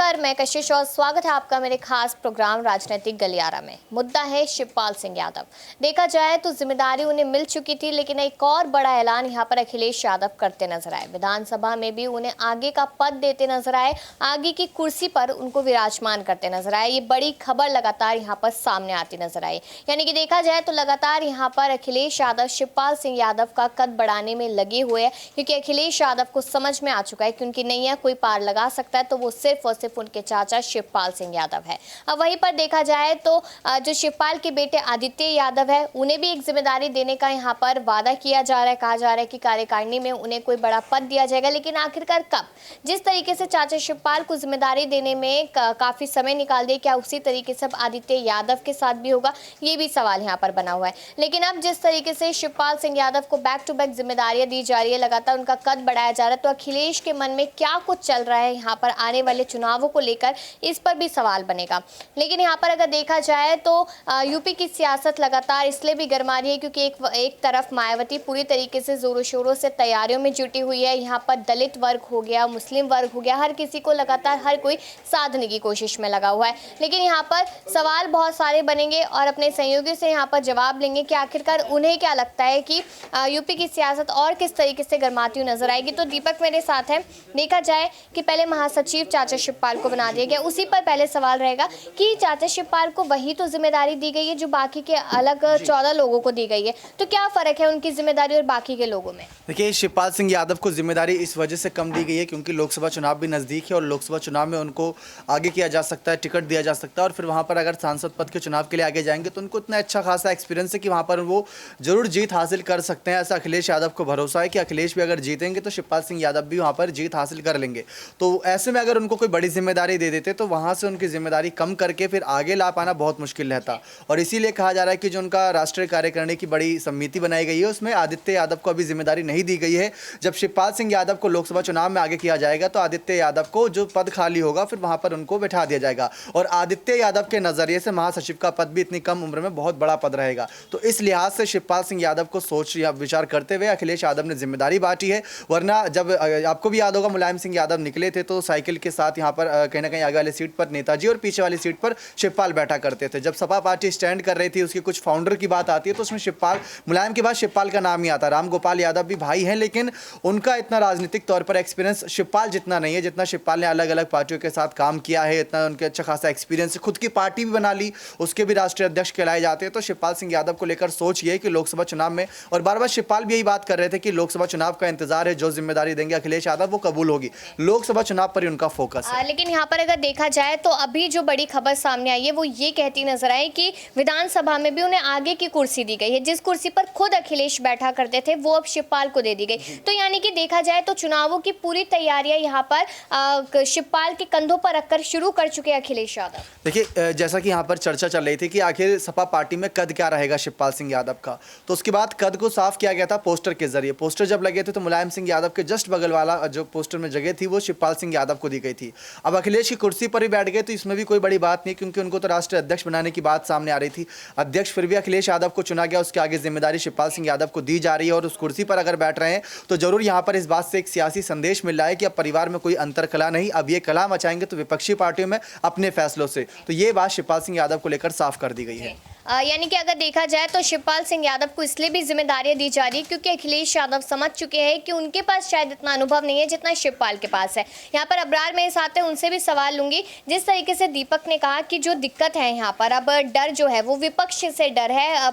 नमस्कार, मैं कशिश और स्वागत है आपका मेरे खास प्रोग्राम राजनीतिक गलियारा में। मुद्दा है शिवपाल सिंह यादव। देखा जाए तो जिम्मेदारी उन्हें मिल चुकी थी, लेकिन एक और बड़ा ऐलान यहां पर अखिलेश यादव करते नजर आए। विधानसभा में भी उन्हें आगे का पद देते नजर आए, आगे की कुर्सी पर उनको विराजमान करते नजर आए। ये बड़ी खबर लगातार यहाँ पर सामने आती नजर आई। यानी कि देखा जाए तो लगातार यहाँ पर अखिलेश यादव शिवपाल सिंह यादव का कद बढ़ाने में लगे हुए हैं, क्योंकि अखिलेश यादव को समझ में आ चुका है कि उनकी नैया कोई पार लगा सकता है तो वो सिर्फ और सिर्फ उनके चाचा शिवपाल सिंह यादव है। अब वहीं पर देखा जाए तो जो शिवपाल के बेटे आदित्य यादव है, उन्हें भी एक जिम्मेदारी देने का यहाँ पर वादा किया जा रहा है। कहा जा रहा है कि कार्यकारिणी में उन्हें कोई बड़ा पद दिया जाएगा, लेकिन आखिरकार कब? जिस तरीके से चाचा शिवपाल को जिम्मेदारी देने में काफी समय निकाल दिया, क्या उसी तरीके से आदित्य यादव के साथ भी होगा? ये भी सवाल यहाँ पर बना हुआ है। लेकिन अब जिस तरीके से शिवपाल सिंह यादव को बैक टू बैक जिम्मेदारियां दी जा रही है, लगातार उनका कद बढ़ाया जा रहा है, तो अखिलेश के मन में क्या कुछ चल रहा है यहाँ पर आने वाले चुनावों को लेकर, इस पर भी सवाल बनेगा। लेकिन यहाँ पर अगर देखा जाए तो यूपी की सियासत लगातार इसलिए भी गरमा रही है क्योंकि एक तरफ मायावती पूरी तरीके से जोरों शोरों से तैयारियों में जुटी हुई है। यहाँ पर दलित वर्ग हो गया, मुस्लिम वर्ग हो गया, हर किसी को लगातार हर कोई साधने की कोशिश में लगा हुआ है। लेकिन यहाँ पर सवाल बहुत सारे बनेंगे और अपने सहयोगियों से यहाँ पर जवाब लेंगे कि आखिरकार उन्हें क्या लगता है कि यूपी की सियासत और किस तरीके से गरमाती हुई नजर आएगी। तो दीपक मेरे साथ है। देखा जाए कि पहले महासचिव चाचा शिवपाल को बना दिया गया, उसी पर पहले सवाल रहेगा कि चाचा शिवपाल को वही तो जिम्मेदारी दी गई है जो बाकी के अलग 14 लोगों को दी गई है, तो क्या फर्क है उनकी जिम्मेदारी और बाकी के लोगों में? देखिए, शिवपाल सिंह यादव को जिम्मेदारी इस वजह से कम दी गई है क्योंकि लोकसभा चुनाव भी नज़दीक है और लोकसभा चुनाव में उनको आगे किया जा सकता है, टिकट दिया जा सकता है और फिर वहाँ पर अगर सांसद पद के चुनाव के लिए आगे जाएंगे तो उनको इतना अच्छा खासा एक्सपीरियंस है कि वहाँ पर वो जरूर जीत हासिल कर सकते हैं। ऐसा अखिलेश यादव को भरोसा है कि अखिलेश भी अगर जीतेंगे तो शिवपाल सिंह यादव भी वहाँ पर जीत हासिल कर लेंगे। तो ऐसे में अगर उनको कोई बड़ी जिम्मेदारी दे देते तो वहाँ से उनकी जिम्मेदारी कम करके फिर आगे ला पाना बहुत मुश्किल रहता। और इसीलिए कहा जा रहा है कि जो उनका राष्ट्रीय कार्यकारिणी की बड़ी समिति बनाई गई है उसमें आदित्य यादव को अभी जिम्मेदारी नहीं दी गई है। जब शिवपाल सिंह यादव को लोकसभा चुनाव में आगे किया जाएगा तो आदित्य यादव को जो पद खाली होगा फिर वहाँ पर उनको बैठा दिया जाएगा। और आदित्य यादव के नज़रिए से महासचिव का पद भी इतनी कम उम्र में बहुत बड़ा पद रहेगा। तो इस लिहाज से शिवपाल सिंह यादव को सोच या विचार करते हुए अखिलेश यादव ने जिम्मेदारी बांटी है। वरना जब आपको भी याद होगा मुलायम सिंह यादव निकले थे तो साइकिल के साथ यहाँ पर कहीं ना कहीं आगे वाली सीट पर नेताजी और पीछे वाली सीट पर शिवपाल बैठा करते थे। जब सपा पार्टी स्टैंड कर रही थी, उसकी कुछ फाउंडर की बात आती है तो उसमें शिवपाल, मुलायम के बाद शिवपाल का नाम ही आता। राम गोपाल यादव भी भाई हैं, लेकिन उनका इतना राजनीतिक तौर पर एक्सपीरियंस शिवपाल जितना नहीं है जितना शिवपाल ने अलग अलग पार्टियों के साथ काम किया है। इतना उनके अच्छा खासा एक्सपीरियंस है, खुद की पार्टी भी बना ली, उसके भी राष्ट्रीय अध्यक्ष कहलाए जाते हैं। तो शिवपाल सिंह यादव को लेकर सोच ये है कि लोकसभा चुनाव में, और बार बार शिवपाल भी यही बात कर रहे थे कि लोकसभा चुनाव का इंतजार है, जो जिम्मेदारी देंगे अखिलेश यादव वो कबूल होगी। लोकसभा चुनाव पर ही उनका फोकस है। लेकिन यहाँ पर अगर देखा जाए तो अभी जो बड़ी खबर सामने आई है वो ये कहती नजर आई कि विधानसभा में भी उन्हें आगे की कुर्सी दी गई है। जिस कुर्सी पर खुद अखिलेश बैठा करते थे वो अब शिवपाल को दे दी गई। तो यानी कि देखा जाए तो चुनावों की पूरी तैयारियां यहाँ पर शिवपाल के कंधों पर रखकर शुरू कर चुके अखिलेश यादव। देखिए, जैसा कि यहाँ पर चर्चा चल रही थी कि आखिर सपा पार्टी में कद क्या रहेगा शिवपाल सिंह यादव का, तो उसके बाद कद को साफ किया गया था पोस्टर के जरिए। पोस्टर जब लगे थे तो मुलायम सिंह यादव के जस्ट बगल वाला जो पोस्टर में जगह थी वो शिवपाल सिंह यादव को दी गई थी। अब अखिलेश की कुर्सी पर ही बैठ गए तो इसमें भी कोई बड़ी बात नहीं, क्योंकि उनको तो राष्ट्रीय अध्यक्ष बनाने की बात सामने आ रही थी। अध्यक्ष फिर भी अखिलेश यादव को चुना गया, उसके आगे जिम्मेदारी शिवपाल सिंह यादव को दी जा रही है और उस कुर्सी पर अगर बैठ रहे हैं तो जरूर यहाँ पर इस बात से एक सियासी संदेश मिल रहा है कि अब परिवार में कोई अंतर कला नहीं, अब ये कला मचाएंगे तो विपक्षी पार्टियों में अपने फैसलों से। तो ये बात शिवपाल सिंह यादव को लेकर साफ कर दी गई है। यानी कि अगर देखा जाए तो शिवपाल सिंह यादव को इसलिए भी जिम्मेदारियां दी जा रही है क्योंकि अखिलेश यादव समझ चुके हैं कि उनके पास शायद इतना अनुभव नहीं है जितना शिवपाल के पास है। यहाँ पर अब्रार मेरे साथ है, उनसे भी सवाल लूंगी। जिस तरीके से दीपक ने कहा कि जो दिक्कत है यहाँ पर, अब डर जो है वो विपक्ष से डर है,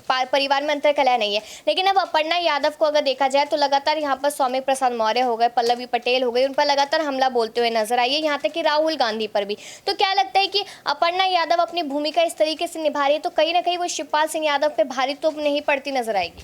परिवार में अंतर कलह नहीं है। लेकिन अब अपर्णा यादव को अगर देखा जाए तो लगातार यहाँ पर सौम्य प्रसाद मौर्य हो गए, पल्लवी पटेल हो गई, उन पर लगातार हमला बोलते हुए नजर आई है, यहाँ तक कि राहुल गांधी पर भी। तो क्या लगता है कि अपर्णा यादव अपनी भूमिका इस तरीके से निभा रही है तो कहीं ना कहीं वो शिवपाल सिंह यादव पे भारी तो नहीं पड़ती नजर आएगी?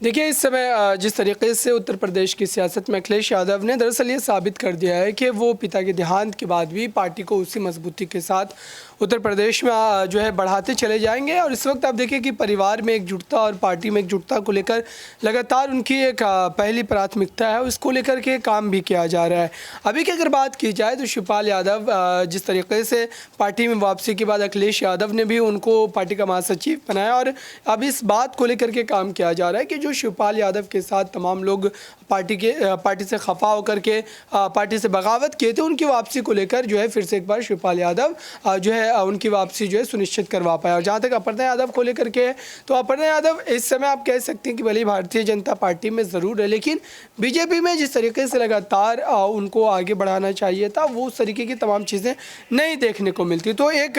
देखिए, इस समय जिस तरीके से उत्तर प्रदेश की सियासत में अखिलेश यादव ने दरअसल ये साबित कर दिया है कि वो पिता के देहांत के बाद भी पार्टी को उसी मजबूती के साथ उत्तर प्रदेश में जो है बढ़ाते चले जाएंगे। और इस वक्त आप देखिए कि परिवार में एकजुटता और पार्टी में एकजुटता को लेकर लगातार उनकी एक पहली प्राथमिकता है, उसको लेकर के काम भी किया जा रहा है। अभी की अगर बात की जाए तो शिवपाल यादव जिस तरीके से पार्टी में वापसी के बाद अखिलेश यादव ने भी उनको पार्टी का महासचिव बनाया और अब इस बात को लेकर के काम किया जा रहा है कि जो शिवपाल यादव के साथ तमाम लोग पार्टी से खफा होकर के पार्टी से बगावत किए थे, उनकी वापसी को लेकर जो है फिर से एक बार शिवपाल यादव जो है उनकी वापसी जो है सुनिश्चित करवा पाया। और जहाँ तक अपर्णा यादव को लेकर के तो अपर्णा यादव इस समय आप कह सकते हैं कि भले भारतीय जनता पार्टी में ज़रूर है, लेकिन बीजेपी में जिस तरीके से लगातार उनको आगे बढ़ाना चाहिए था वो उस तरीके की तमाम चीज़ें नहीं देखने को मिलती। तो एक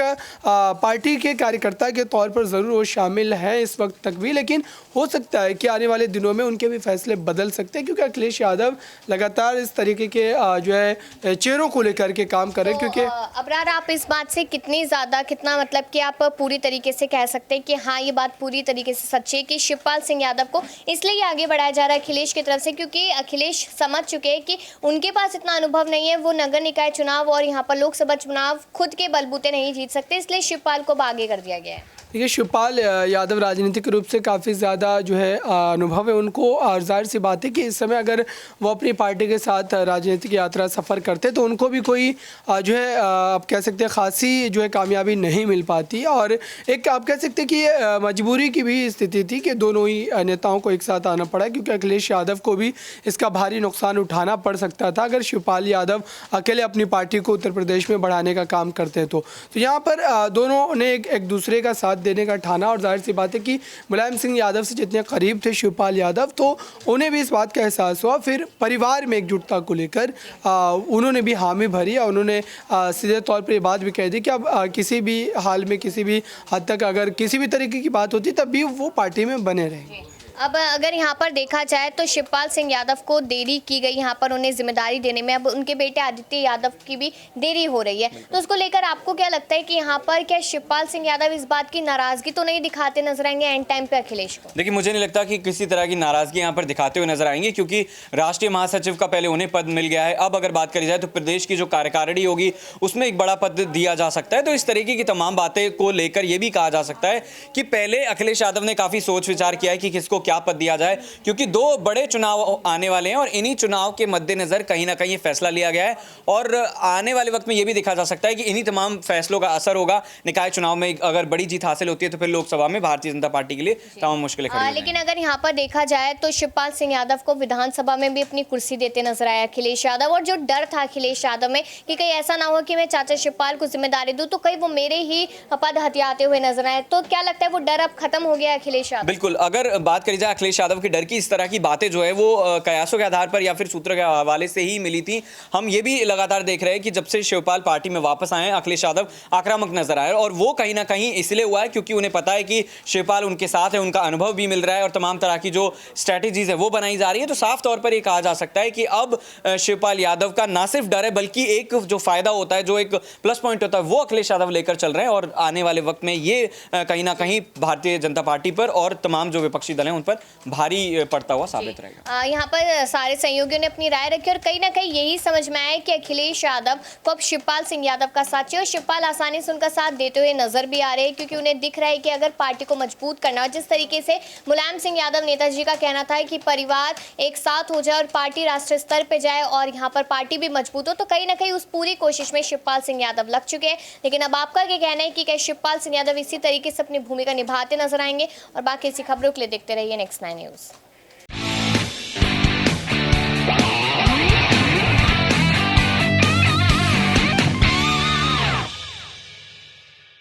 पार्टी के कार्यकर्ता के तौर पर ज़रूर वो शामिल है इस वक्त तक भी, लेकिन हो सकता है कि आने वाले दिनों में उनके भी फैसले बदल सकते हैं, क्योंकि अखिलेश यादव लगातार इस तरीके के जो है चेहरों को लेकर के काम कर रहे हैं। क्योंकि अबरार, आप इस बात से कितना मतलब कि आप पूरी तरीके से कह सकते हैं कि हाँ ये बात पूरी तरीके से सच्ची है कि शिवपाल सिंह यादव को इसलिए आगे बढ़ाया जा रहा है अखिलेश की तरफ से, क्योंकि अखिलेश समझ चुके हैं कि उनके पास इतना अनुभव नहीं है, वो नगर निकाय चुनाव और यहाँ पर लोकसभा चुनाव खुद के बलबूते नहीं जीत सकते, इसलिए शिवपाल को आगे कर दिया गया है। देखिए, शिवपाल यादव राजनीतिक रूप से काफ़ी ज़्यादा जो है अनुभव है उनको, और जाहिर सी बात है कि इस समय अगर वो अपनी पार्टी के साथ राजनीतिक यात्रा सफ़र करते तो उनको भी कोई जो है आप कह सकते हैं खासी जो है कामयाबी नहीं मिल पाती। और एक आप कह सकते हैं कि मजबूरी की भी स्थिति थी कि दोनों ही नेताओं को एक साथ आना पड़ा, क्योंकि अखिलेश यादव को भी इसका भारी नुकसान उठाना पड़ सकता था अगर शिवपाल यादव अकेले अपनी पार्टी को उत्तर प्रदेश में बढ़ाने का काम करते तो यहाँ पर दोनों ने एक दूसरे का साथ देने का ठाना। और जाहिर सी बात है कि मुलायम सिंह यादव से जितने करीब थे शिवपाल यादव, तो उन्हें भी इस बात का एहसास हुआ। फिर परिवार में एकजुटता को लेकर उन्होंने भी हामी भरी और उन्होंने सीधे तौर पर ये बात भी कह दी कि अब किसी भी हाल में किसी भी हद तक अगर किसी भी तरीके की बात होती तब भी वो पार्टी में बने रहेंगे। अब अगर यहाँ पर देखा जाए तो शिवपाल सिंह यादव को देरी की गई यहाँ पर उन्हें जिम्मेदारी देने में, अब उनके बेटे आदित्य यादव की भी देरी हो रही है, तो उसको लेकर आपको क्या लगता है कि यहाँ पर क्या शिवपाल सिंह यादव इस बात की नाराजगी तो नहीं दिखाते नजर आएंगे एंड टाइम पे अखिलेश को? देखिए, मुझे नहीं लगता कि किसी तरह की नाराजगी यहाँ पर दिखाते हुए नजर आएंगे, क्योंकि राष्ट्रीय महासचिव का पहले उन्हें पद मिल गया है। अब अगर बात करी जाए तो प्रदेश की जो कार्यकारिणी होगी उसमें एक बड़ा पद दिया जा सकता है। तो इस तरीके की तमाम बातें को लेकर यह भी कहा जा सकता है कि पहले अखिलेश यादव ने काफी सोच विचार किया है कि किसको क्या पद दिया जाए, क्योंकि दो बड़े चुनाव आने वाले हैं और इन्हीं चुनाव के मद्देनजर कहीं ना कहीं फैसला लिया गया है। और आने वाले वक्त में यह भी देखा जा सकता है कि इन्हीं तमाम फैसलों का असर होगा। निकाय चुनाव में अगर बड़ी जीत हासिल होती है तो फिर लोकसभा में भारतीय जनता पार्टी के लिए तमाम मुश्किलें खड़ी लेकिन अगर यहाँ पर देखा जाए तो शिवपाल सिंह यादव को विधानसभा में भी अपनी कुर्सी देते नजर आए अखिलेश यादव, और जो डर था अखिलेश यादव में कि कहीं ऐसा ना हो कि मैं चाचा शिवपाल को जिम्मेदारी दूं तो कहीं वो मेरे ही पद हथियाते हुए नजर आए, तो क्या लगता है वो डर अब खत्म हो गया अखिलेश यादव? बिल्कुल, अगर बात करी जाए अखिलेश यादव के डर की, इस तरह की बातें जो है वो कयासों के आधार पर या फिर सूत्रों के हवाले से ही मिली थी। हम ये भी लगातार देख रहे हैं कि जब से शिवपाल पार्टी में वापस आए अखिलेश यादव आक्रामक नजर आए, और वो कहीं ना कहीं इसलिए हुआ है क्योंकि उन्हें पता है कि शिवपाल उनके साथ है, उनका अनुभव भी मिल रहा है और तमाम तरह की जो स्ट्रैटेजीज है वो बनाई जा रही है। तो साफ तौर पर ये कहा जा सकता है कि अब शिवपाल यादव का ना सिर्फ डर है बल्कि एक जो फायदा होता है, जो एक प्लस पॉइंट होता है, वो अखिलेश यादव लेकर चल रहे हैं। और आने वाले वक्त में ये कहीं ना कहीं भारतीय जनता पार्टी पर और तमाम जो विपक्षी दल हैं उन पर भारी पड़ता हुआ साबित रहेगा। यहाँ पर सारे सहयोगियों ने अपनी राय रखी और कहीं ना कहीं यही समझ में आया कि अखिलेश यादव को अब शिवपाल सिंह यादव का साथ चाहिए, और शिवपाल आसानी से उनका साथ देते हुए नजर भी आ रहे हैं, क्योंकि उन्हें दिख रहा है कि अगर पार्टी को मजबूत करना हो, जिस तरीके से मुलायम सिंह यादव नेताजी का कहना था कि परिवार एक साथ हो जाए और पार्टी राष्ट्रीय स्तर पर जाए और यहाँ पर पार्टी भी मजबूत हो, तो कहीं ना कहीं उस पूरी कोशिश में शिवपाल सिंह यादव लग चुके हैं। लेकिन अब आपका क्या कहना है कि क्या शिवपाल सिंह यादव इसी तरीके से अपनी भूमिका निभाते नजर आएंगे? और बाकी ऐसी खबरों के लिए देखते रहिए नेक्स्ट 9 न्यूज़।